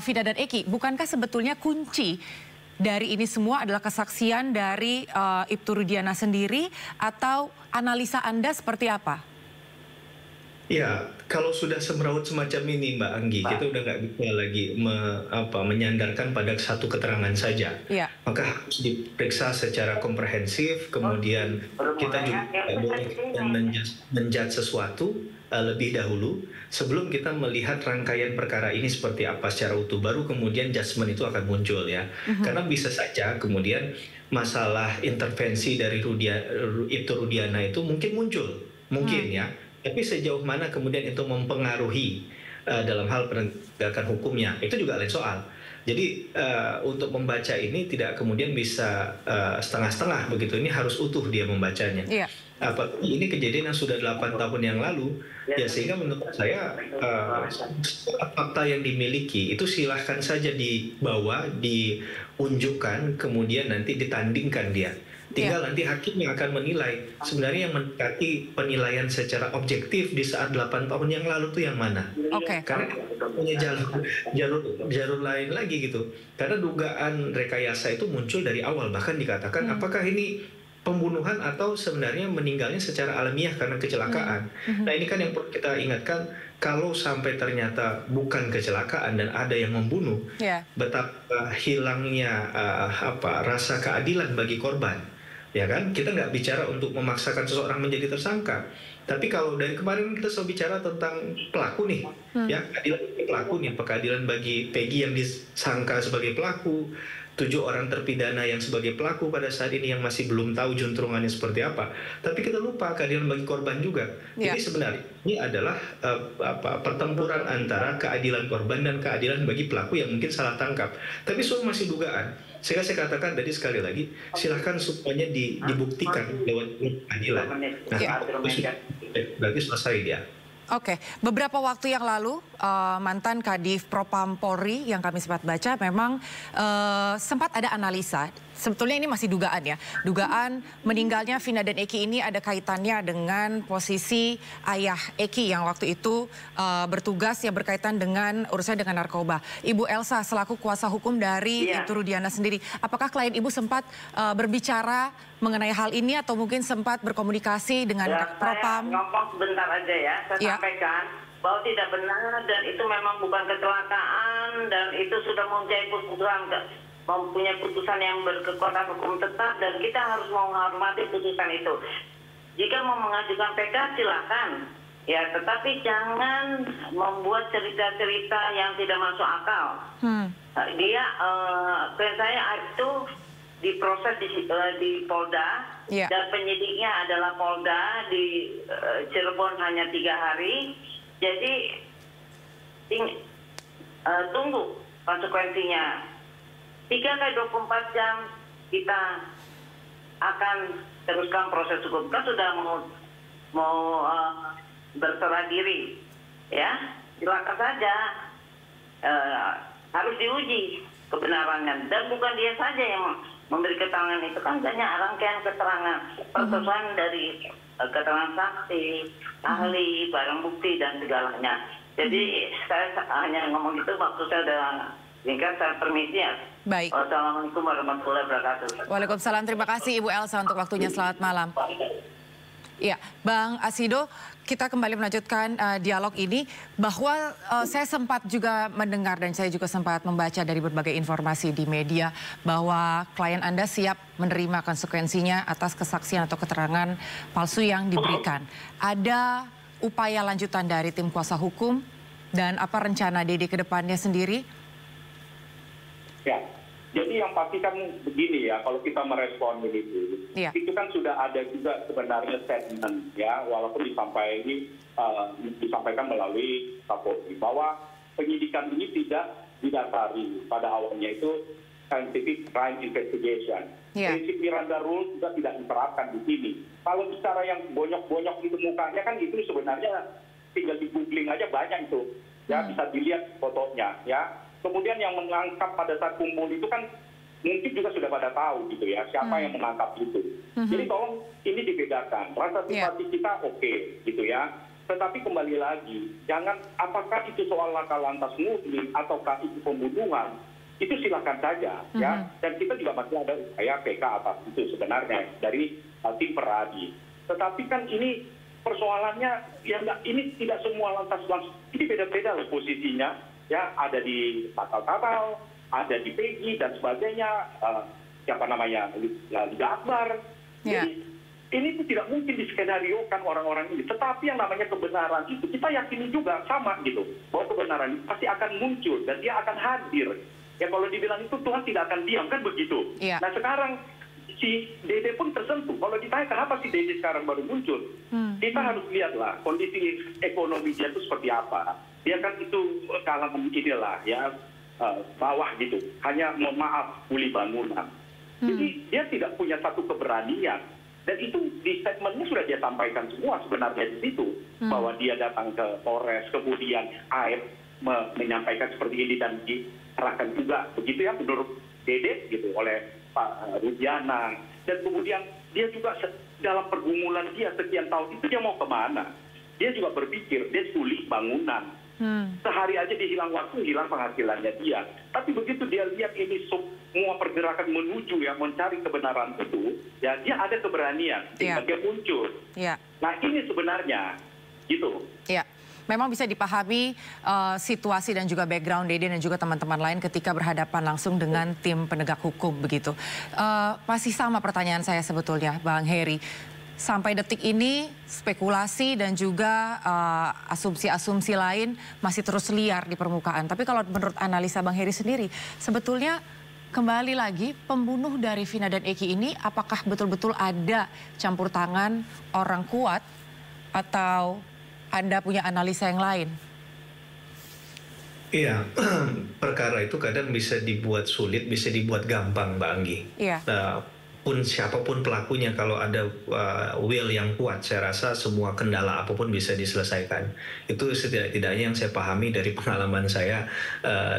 Vida dan Eki? Bukankah sebetulnya kunci dari ini semua adalah kesaksian dari Ibtu Rudiana sendiri, atau analisa Anda seperti apa? Ya, kalau sudah semeraut semacam ini Mbak Anggi, kita udah nggak bisa lagi menyandarkan pada satu keterangan saja. Maka harus diperiksa secara komprehensif, kemudian kita juga boleh menjudge sesuatu lebih dahulu sebelum kita melihat rangkaian perkara ini seperti apa secara utuh, baru kemudian judgement itu akan muncul ya. Karena bisa saja kemudian masalah intervensi dari Ibtu Rudiana itu mungkin muncul, mungkin ya. Tapi sejauh mana kemudian itu mempengaruhi dalam hal penegakan hukumnya, itu juga lain soal. Jadi untuk membaca ini tidak kemudian bisa setengah-setengah begitu, ini harus utuh dia membacanya. Apalagi ini kejadian yang sudah 8 tahun yang lalu, ya sehingga menurut saya fakta yang dimiliki itu silahkan saja dibawa, diunjukkan, kemudian nanti ditandingkan dia. Tinggal nanti hakim yang akan menilai sebenarnya yang mendekati penilaian secara objektif di saat 8 tahun yang lalu itu yang mana. Karena punya jalur lain lagi gitu. Karena dugaan rekayasa itu muncul dari awal, bahkan dikatakan apakah ini pembunuhan atau sebenarnya meninggalnya secara alamiah karena kecelakaan. Nah ini kan yang perlu kita ingatkan, kalau sampai ternyata bukan kecelakaan dan ada yang membunuh, betapa hilangnya rasa keadilan bagi korban. ya kan? Kita nggak bicara untuk memaksakan seseorang menjadi tersangka. Tapi kalau dari kemarin kita selalu bicara tentang pelaku nih, ya keadilan bagi pelaku nih, keadilan bagi Peggy yang disangka sebagai pelaku, 7 orang terpidana yang sebagai pelaku pada saat ini yang masih belum tahu juntrungannya seperti apa. Tapi kita lupa keadilan bagi korban juga. Jadi sebenarnya ini adalah pertempuran antara keadilan korban dan keadilan bagi pelaku yang mungkin salah tangkap. Tapi semua masih dugaan. Sehingga saya katakan tadi sekali lagi, silahkan semuanya dibuktikan lewat pengadilan. Nah, berarti selesai dia. Oke, beberapa waktu yang lalu mantan Kadif Propam Polri yang kami sempat baca memang sempat ada analisa. Sebetulnya ini masih dugaan ya. Dugaan meninggalnya Vina dan Eki ini ada kaitannya dengan posisi ayah Eki yang waktu itu bertugas yang berkaitan dengan urusan dengan narkoba. Ibu Elsa selaku kuasa hukum dari Ibtu Rudiana sendiri, apakah klien Ibu sempat berbicara mengenai hal ini atau mungkin sempat berkomunikasi dengan Propam? Saya ngomong sebentar aja ya, saya sampaikan bahwa tidak benar dan itu memang bukan kecelakaan dan itu sudah mempunyai putusan yang berkekuatan hukum tetap dan kita harus menghormati putusan itu. Jika mau mengajukan PK silakan, ya tetapi jangan membuat cerita-cerita yang tidak masuk akal. Dia, klien saya itu diproses di Polda dan penyidiknya adalah Polda di Cirebon hanya 3 hari. Jadi tunggu konsekuensinya. 3x24 jam kita akan teruskan proses hukum. Kan sudah mau berserah diri, ya silakan saja. Harus diuji kebenarannya dan bukan dia saja yang memberi keterangan itu, kan banyak rangkaian keterangan pertemuan dari keterangan saksi, ahli, barang bukti dan segalanya. Jadi saya hanya ngomong itu waktu saya udah singkat, saya permisi ya. Baik. Wassalamualaikum warahmatullahi wabarakatuh. Waalaikumsalam. Terima kasih Ibu Elsa untuk waktunya. Selamat malam. Ya, Bang Asido, kita kembali melanjutkan dialog ini bahwa saya sempat juga mendengar dan saya juga sempat membaca dari berbagai informasi di media bahwa klien Anda siap menerima konsekuensinya atas kesaksian atau keterangan palsu yang diberikan. Ada upaya lanjutan dari tim kuasa hukum dan apa rencana Dede ke depannya sendiri? Ya, jadi yang pasti kan begini ya, kalau kita merespon begitu, itu kan sudah ada juga sebenarnya statement ya, walaupun disampaikan melalui Kapolri bahwa penyidikan ini tidak didasari pada awalnya itu scientific crime investigation. Prinsip Miranda Rule juga tidak diterapkan di sini. Kalau bicara yang bonyok-bonyok itu mukanya kan itu sebenarnya tinggal di googling aja banyak itu, ya bisa dilihat fotonya ya. Kemudian yang menangkap pada saat kumpul itu kan mungkin juga sudah pada tahu gitu ya siapa yang menangkap itu. Jadi tolong ini dibedakan. Rasa simpati kita oke gitu ya. Tetapi kembali lagi, jangan apakah itu soal laka lantas murni ataukah itu pembunuhan, itu silakan saja ya. Dan kita juga masih ada upaya PK atas itu sebenarnya dari tim Peradi. Tetapi kan ini persoalannya ya ini tidak semua lantas langsung, ini beda-beda loh posisinya. Ya, ada di Tatal, ada di Peggy dan sebagainya, siapa namanya, Liga Akbar. Jadi ini tidak mungkin diskenariokan orang-orang ini. Tetapi yang namanya kebenaran itu kita yakini juga sama gitu, bahwa kebenaran itu pasti akan muncul dan dia akan hadir. Ya kalau dibilang itu Tuhan tidak akan diam kan begitu. Nah sekarang si Dede pun tersentuh. Kalau ditanya kenapa si Dede sekarang baru muncul, kita harus lihatlah kondisi ekonomi dia itu seperti apa. Dia kan itu kalangan inilah ya bawah gitu, hanya mohon maaf kuli bangunan. Jadi dia tidak punya satu keberanian dan itu di statementnya sudah dia sampaikan semua sebenarnya di situ bahwa dia datang ke Polres kemudian AF menyampaikan seperti ini dan diserahkan juga begitu ya menurut Dede gitu oleh Pak Rudiana dan kemudian dia juga dalam pergumulan dia sekian tahun itu dia mau kemana? Dia juga berpikir dia kuli bangunan. Sehari aja dia hilang waktu, hilang penghasilannya dia. Tapi begitu dia lihat ini semua pergerakan menuju ya mencari kebenaran itu, ya dia ada keberanian, dia muncul. Nah ini sebenarnya gitu. Ya. memang bisa dipahami situasi dan juga background Dede dan juga teman-teman lain ketika berhadapan langsung dengan tim penegak hukum begitu. Masih sama pertanyaan saya sebetulnya, Bang Heri. Sampai detik ini spekulasi dan juga asumsi-asumsi lain masih terus liar di permukaan. Tapi kalau menurut analisa Bang Heri sendiri, sebetulnya kembali lagi pembunuh dari Vina dan Eki ini apakah betul-betul ada campur tangan orang kuat atau Anda punya analisa yang lain? Iya, perkara itu kadang bisa dibuat sulit, bisa dibuat gampang, Mbak Anggi. Iya. Pun siapapun pelakunya, kalau ada will yang kuat, saya rasa semua kendala apapun bisa diselesaikan. Itu setidak-tidaknya yang saya pahami dari pengalaman saya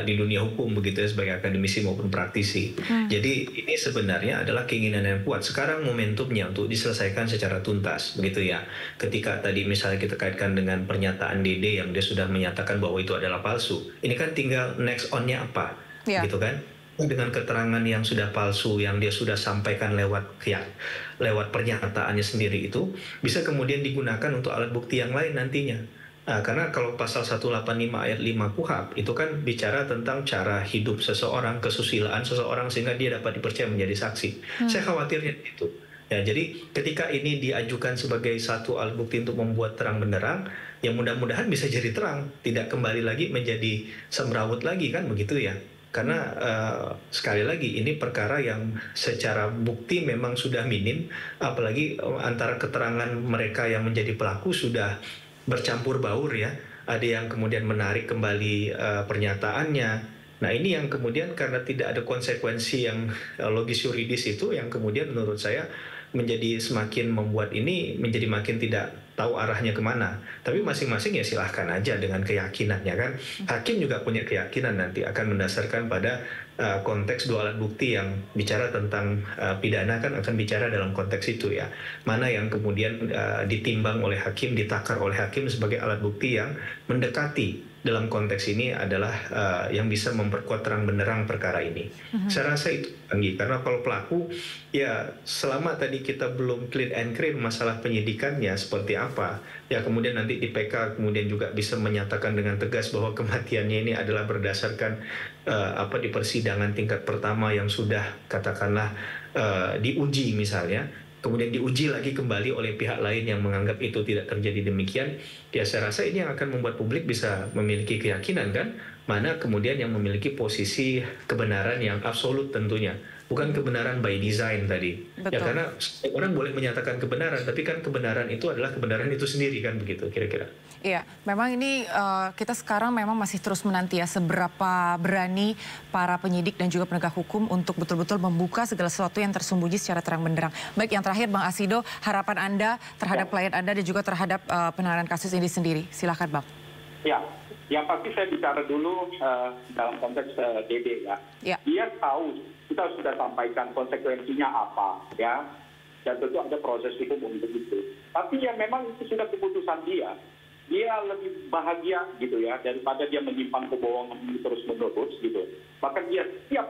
di dunia hukum begitu ya, sebagai akademisi maupun praktisi. Jadi ini sebenarnya adalah keinginan yang kuat. Sekarang momentumnya untuk diselesaikan secara tuntas begitu ya. Ketika tadi misalnya kita kaitkan dengan pernyataan Dede yang dia sudah menyatakan bahwa itu adalah palsu. Ini kan tinggal next on-nya apa, gitu kan? Dengan keterangan yang sudah palsu yang dia sudah sampaikan lewat pernyataannya sendiri itu bisa kemudian digunakan untuk alat bukti yang lain nantinya. Karena kalau pasal 185 ayat 5 KUHP itu kan bicara tentang cara hidup seseorang, kesusilaan seseorang sehingga dia dapat dipercaya menjadi saksi. Saya khawatirnya itu. Ya, jadi ketika ini diajukan sebagai satu alat bukti untuk membuat terang benderang, yang mudah-mudahan bisa jadi terang, tidak kembali lagi menjadi semrawut lagi kan begitu ya. Karena sekali lagi ini perkara yang secara bukti memang sudah minim, apalagi antara keterangan mereka yang menjadi pelaku sudah bercampur baur ya. Ada yang kemudian menarik kembali pernyataannya. Nah ini yang kemudian karena tidak ada konsekuensi yang logis yuridis itu yang kemudian menurut saya menjadi semakin membuat ini menjadi makin tidak tahu arahnya kemana. Tapi masing-masing ya silahkan aja dengan keyakinannya kan. Hakim juga punya keyakinan nanti akan mendasarkan pada konteks dua alat bukti yang bicara tentang pidana kan akan bicara dalam konteks itu ya. Mana yang kemudian ditimbang oleh hakim, ditakar oleh hakim sebagai alat bukti yang mendekati dalam konteks ini adalah yang bisa memperkuat terang benderang perkara ini. Saya rasa itu Anggi, karena kalau pelaku ya selama tadi kita belum clean and clear masalah penyidikannya seperti apa, ya kemudian nanti di PK kemudian juga bisa menyatakan dengan tegas bahwa kematiannya ini adalah berdasarkan di persidangan tingkat pertama yang sudah katakanlah diuji misalnya, kemudian diuji lagi kembali oleh pihak lain yang menganggap itu tidak terjadi demikian, ya saya rasa ini yang akan membuat publik bisa memiliki keyakinan kan, mana kemudian yang memiliki posisi kebenaran yang absolut tentunya, bukan kebenaran by design tadi. Betul. Ya karena orang boleh menyatakan kebenaran, tapi kan kebenaran itu adalah kebenaran itu sendiri kan begitu kira-kira. Iya, memang ini kita sekarang memang masih terus menanti ya seberapa berani para penyidik dan juga penegak hukum untuk betul-betul membuka segala sesuatu yang tersembunyi secara terang benderang. Baik, yang terakhir Bang Asido, harapan Anda terhadap klien Anda dan juga terhadap penanganan kasus ini sendiri. Silakan Bang. Ya, yang pasti saya bicara dulu dalam konteks Dede ya. Dia tahu, kita sudah sampaikan konsekuensinya apa ya. Dan tentu ada proses hukum untuk itu. Tapi ya memang itu sudah keputusan dia. Dia lebih bahagia gitu ya daripada dia menyimpan kebohongan terus-menerus gitu. Bahkan dia siap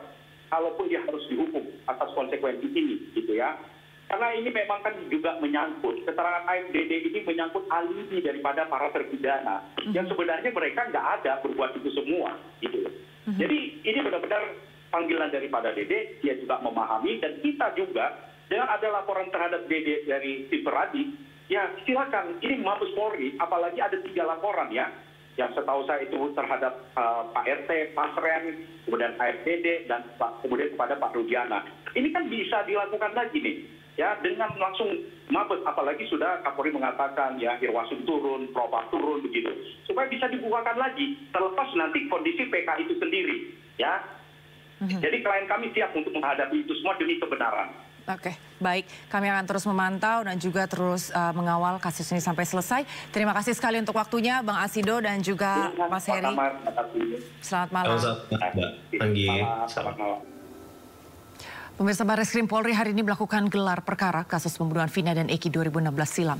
kalaupun dia harus dihukum atas konsekuensi ini gitu ya. Karena ini memang kan juga menyangkut keterangan AFDD ini menyangkut alibi daripada para terpidana yang sebenarnya mereka nggak ada berbuat itu semua gitu. Jadi ini benar-benar panggilan daripada Dede, dia juga memahami dan kita juga dengan ada laporan terhadap Dede dari tim Peradi. Ya silakan, ini Mabes Polri, apalagi ada 3 laporan ya, yang setahu saya itu terhadap Pak RT, Pak Sren, kemudian AFDD, dan kemudian kepada Pak Rudiana. Ini kan bisa dilakukan lagi nih, ya dengan langsung Mabes, apalagi sudah Kapolri mengatakan ya Irwasum turun, Propam turun begitu, supaya bisa dibukakan lagi, terlepas nanti kondisi PK itu sendiri, ya. Jadi klien kami siap untuk menghadapi itu semua demi kebenaran. Oke, baik. Kami akan terus memantau dan juga terus mengawal kasus ini sampai selesai. Terima kasih sekali untuk waktunya Bang Asido dan juga Mas Heri. Selamat malam. Selamat malam. Pemirsa Barreskrim Polri hari ini melakukan gelar perkara kasus pembunuhan Vina dan Eki 2016 silam.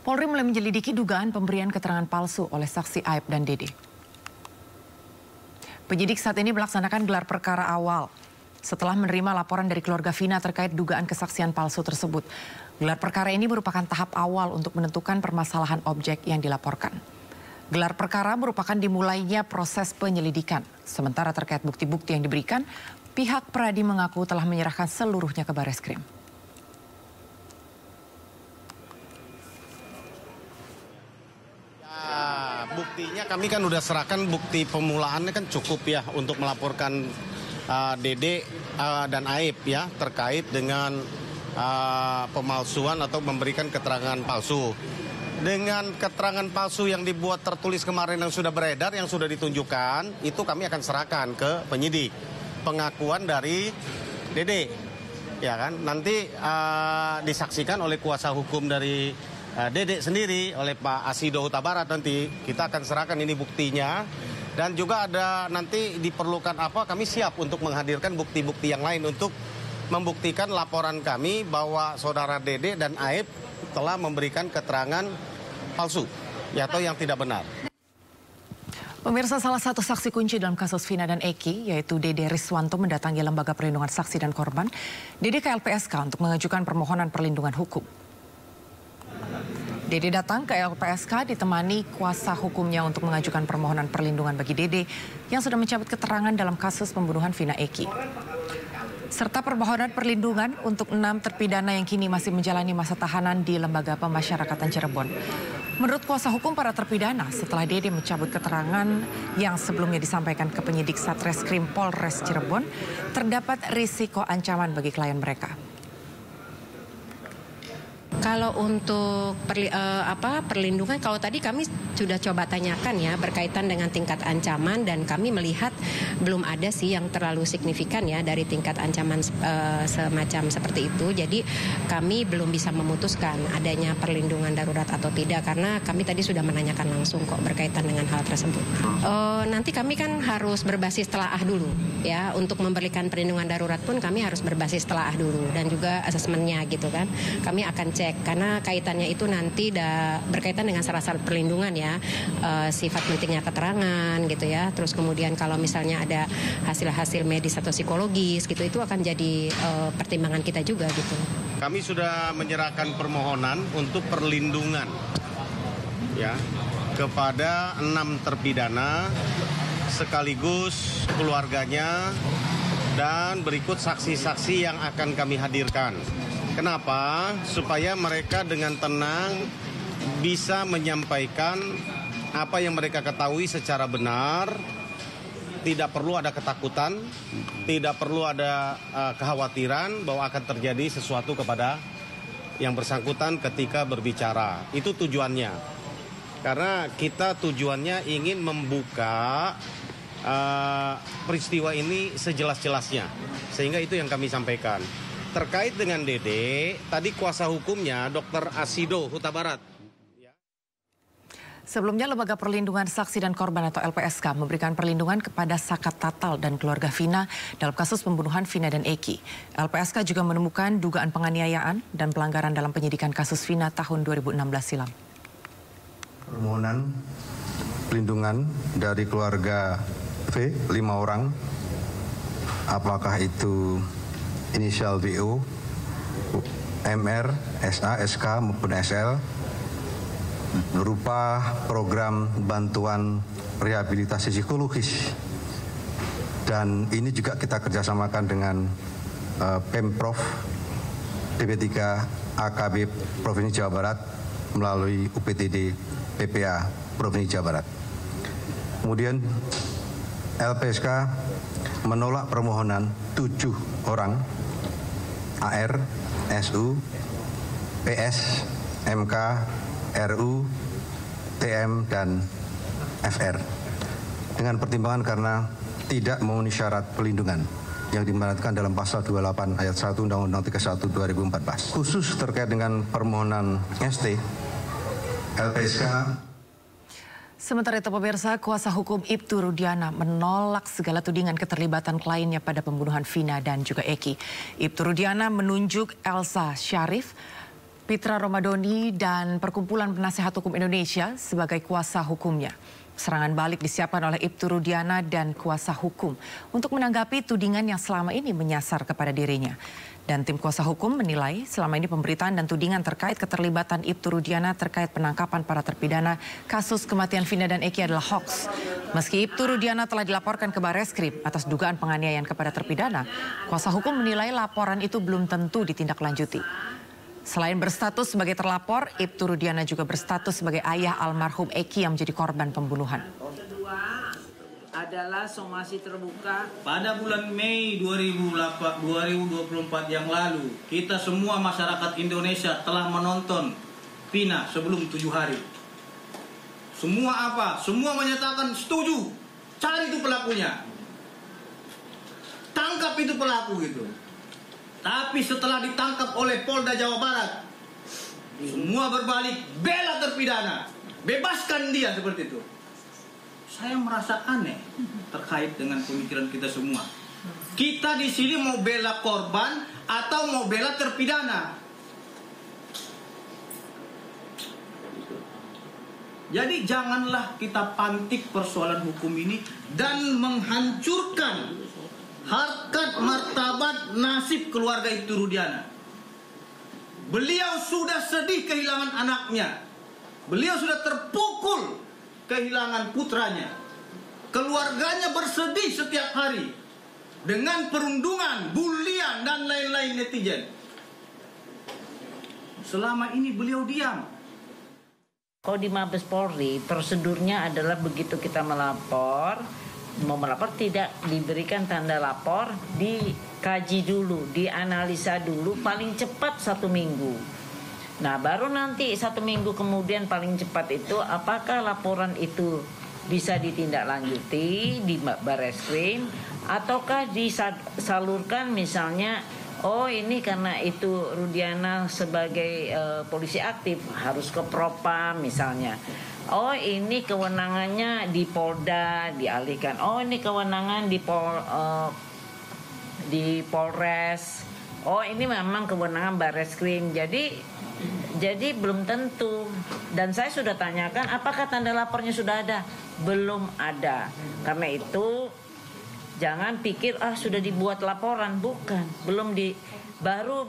Polri mulai menyelidiki dugaan pemberian keterangan palsu oleh saksi Aib dan Dede. Penyidik saat ini melaksanakan gelar perkara awal setelah menerima laporan dari keluarga Vina terkait dugaan kesaksian palsu tersebut. Gelar perkara ini merupakan tahap awal untuk menentukan permasalahan objek yang dilaporkan. Gelar perkara merupakan dimulainya proses penyelidikan. Sementara terkait bukti-bukti yang diberikan, pihak Pradi mengaku telah menyerahkan seluruhnya ke Bareskrim. Buktinya kami kan udah serahkan, bukti pemulaannya kan cukup ya untuk melaporkan Dede dan Aib ya terkait dengan pemalsuan atau memberikan keterangan palsu. Dengan keterangan palsu yang dibuat tertulis kemarin yang sudah beredar, yang sudah ditunjukkan, itu kami akan serahkan ke penyidik. Pengakuan dari Dede, ya kan? Nanti disaksikan oleh kuasa hukum dari Dede sendiri, oleh Pak Asido Huta Barat. Nanti kita akan serahkan ini buktinya. Dan juga ada nanti diperlukan apa, kami siap untuk menghadirkan bukti-bukti yang lain untuk membuktikan laporan kami bahwa saudara Dede dan Aib telah memberikan keterangan palsu atau yang tidak benar. Pemirsa, salah satu saksi kunci dalam kasus Vina dan Eki, yaitu Dede Riswanto, mendatangi Lembaga Perlindungan Saksi dan Korban, Dede ke LPSK untuk mengajukan permohonan perlindungan hukum. Dede datang ke LPSK ditemani kuasa hukumnya untuk mengajukan permohonan perlindungan bagi Dede yang sudah mencabut keterangan dalam kasus pembunuhan Vina Eki. Serta permohonan perlindungan untuk 6 terpidana yang kini masih menjalani masa tahanan di Lembaga Pemasyarakatan Cirebon. Menurut kuasa hukum para terpidana, setelah Dede mencabut keterangan yang sebelumnya disampaikan ke penyidik Satreskrim Polres Cirebon, terdapat risiko ancaman bagi klien mereka. Kalau untuk perlindungan, kalau tadi kami sudah coba tanyakan ya berkaitan dengan tingkat ancaman, dan kami melihat belum ada sih yang terlalu signifikan ya dari tingkat ancaman semacam seperti itu. Jadi kami belum bisa memutuskan adanya perlindungan darurat atau tidak, karena kami tadi sudah menanyakan langsung kok berkaitan dengan hal tersebut. Nanti kami kan harus berbasis telaah dulu ya, untuk memberikan perlindungan darurat pun kami harus berbasis telaah dulu dan juga asesmennya gitu kan. Kami akan cek karena kaitannya itu nanti berkaitan dengan syarat-syarat perlindungan ya, sifat pentingnya keterangan gitu ya. Terus kemudian kalau misalnya ada hasil-hasil medis atau psikologis gitu, itu akan jadi pertimbangan kita juga gitu. Kami sudah menyerahkan permohonan untuk perlindungan ya kepada 6 terpidana sekaligus keluarganya, dan berikut saksi-saksi yang akan kami hadirkan. Kenapa? Supaya mereka dengan tenang bisa menyampaikan apa yang mereka ketahui secara benar. Tidak perlu ada ketakutan, tidak perlu ada kekhawatiran bahwa akan terjadi sesuatu kepada yang bersangkutan ketika berbicara. Itu tujuannya. Karena kita tujuannya ingin membuka peristiwa ini sejelas-jelasnya. Sehingga itu yang kami sampaikan. Terkait dengan Dede, tadi kuasa hukumnya Dr. Asido Huta Barat. Sebelumnya, Lembaga Perlindungan Saksi dan Korban atau LPSK memberikan perlindungan kepada Sakat Tatal dan keluarga Vina dalam kasus pembunuhan Vina dan Eki. LPSK juga menemukan dugaan penganiayaan dan pelanggaran dalam penyidikan kasus Vina tahun 2016 silam. Permohonan perlindungan dari keluarga V, 5 orang, apakah itu inisial WO, MR, SA, SK maupun SL, berupa program bantuan rehabilitasi psikologis. Dan ini juga kita kerjasamakan dengan Pemprov, DP3 AKB Provinsi Jawa Barat melalui UPTD PPA Provinsi Jawa Barat. Kemudian LPSK menolak permohonan 7 orang AR, SU, PS, MK, RU, TM, dan FR dengan pertimbangan karena tidak memenuhi syarat perlindungan yang dimaratkan dalam pasal 28 ayat 1 Undang-Undang 31 2014. Khusus terkait dengan permohonan ST, LPSK. Sementara itu, pemirsa, kuasa hukum Ibtu Rudiana menolak segala tudingan keterlibatan kliennya pada pembunuhan Vina dan juga Eki. Ibtu Rudiana menunjuk Elsa Syarif Pitra Romadoni dan Perkumpulan Penasehat Hukum Indonesia sebagai kuasa hukumnya. Serangan balik disiapkan oleh Ibtu Rudiana dan kuasa hukum untuk menanggapi tudingan yang selama ini menyasar kepada dirinya. Dan tim kuasa hukum menilai selama ini pemberitaan dan tudingan terkait keterlibatan Ibtu Rudiana terkait penangkapan para terpidana kasus kematian Vina dan Eki adalah hoaks. Meski Ibtu Rudiana telah dilaporkan ke Bareskrim atas dugaan penganiayaan kepada terpidana, kuasa hukum menilai laporan itu belum tentu ditindaklanjuti. Selain berstatus sebagai terlapor, Ibtu Rudiana juga berstatus sebagai ayah almarhum Eki yang menjadi korban pembunuhan. Kedua adalah somasi terbuka. Pada bulan Mei 2024 yang lalu, kita semua masyarakat Indonesia telah menonton Vina sebelum 7 hari. Semua apa? Semua menyatakan setuju. Cari itu pelakunya. Tangkap itu pelaku gitu. Tapi setelah ditangkap oleh Polda Jawa Barat, semua berbalik, bela terpidana, bebaskan dia seperti itu. Saya merasa aneh terkait dengan pemikiran kita semua. Kita di sini mau bela korban atau mau bela terpidana? Jadi janganlah kita pantik persoalan hukum ini dan menghancurkan harkat martabat nasib keluarga Ibtu Rudiana. Beliau sudah sedih kehilangan anaknya. Beliau sudah terpukul kehilangan putranya. Keluarganya bersedih setiap hari dengan perundungan, bulian dan lain-lain netizen. Selama ini beliau diam. Kalau di Mabes Polri, prosedurnya adalah begitu kita mau melapor tidak diberikan tanda lapor, dikaji dulu, dianalisa dulu, paling cepat 1 minggu. Nah baru nanti 1 minggu kemudian paling cepat itu apakah laporan itu bisa ditindaklanjuti di Bareskrim ataukah disalurkan misalnya, oh ini karena itu Rudiana sebagai polisi aktif harus ke Propam misalnya. Oh ini kewenangannya di Polda dialihkan. Oh ini kewenangan di Polres. Oh ini memang kewenangan Bareskrim. Jadi belum tentu. Dan saya sudah tanyakan apakah tanda lapornya sudah ada? Belum ada. Karena itu jangan pikir sudah dibuat laporan, bukan. Belum baru